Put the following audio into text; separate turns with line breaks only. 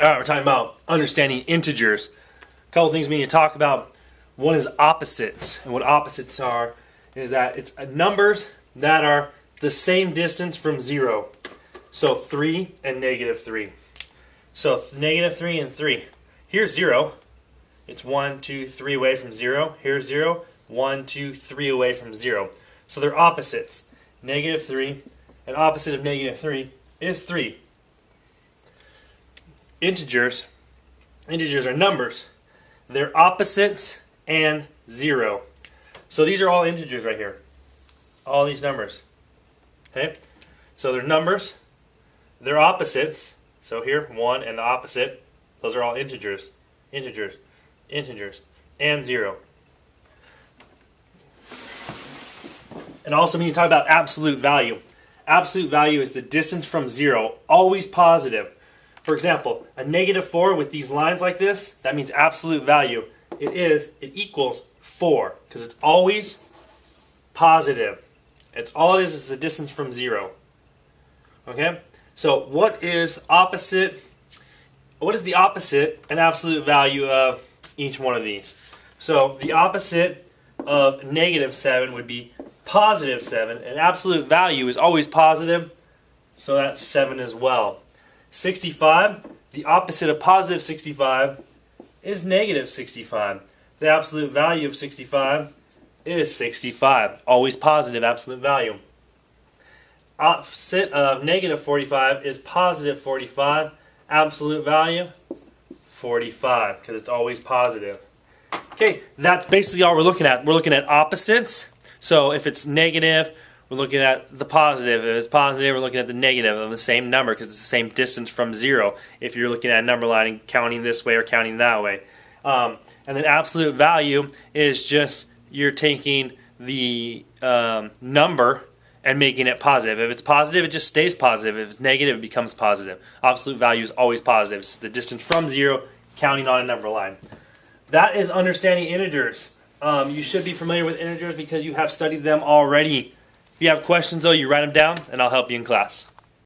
Alright, we're talking about understanding integers. A couple things we need to talk about. One is opposites. And what opposites are is that it's numbers that are the same distance from 0. So 3 and negative 3. So negative 3 and 3. Here's 0. It's 1, 2, 3 away from 0. Here's 0. 1, 2, 3 away from 0. So they're opposites. Negative 3 and opposite of negative 3 is 3. Integers are numbers. They're opposites and 0. So these are all integers right here. All these numbers. Okay? So they're numbers. They're opposites. So here, 1 and the opposite. Those are all integers. Integers. Integers. And 0. And also when you talk about absolute value. Absolute value is the distance from 0. Always positive. For example, a negative 4 with these lines like this, that means absolute value. It equals 4, because it's always positive. It's all it is the distance from 0. Okay? So what is opposite? What is the opposite and absolute value of each one of these? So the opposite of negative 7 would be positive 7, and absolute value is always positive, so that's 7 as well. 65, the opposite of positive 65 is negative 65. The absolute value of 65 is 65. Always positive absolute value. Opposite of negative 45 is positive 45. Absolute value, 45, because it's always positive. Okay, that's basically all we're looking at. We're looking at opposites. So if it's negative, we're looking at the positive. If it's positive, we're looking at the negative of the same number because it's the same distance from 0. If you're looking at a number line and counting this way or counting that way. And then absolute value is just you're taking the number and making it positive. If it's positive, it just stays positive. If it's negative, it becomes positive. Absolute value is always positive. It's the distance from 0 counting on a number line. That is understanding integers. You should be familiar with integers because you have studied them already. If you have questions, though, you write them down, and I'll help you in class.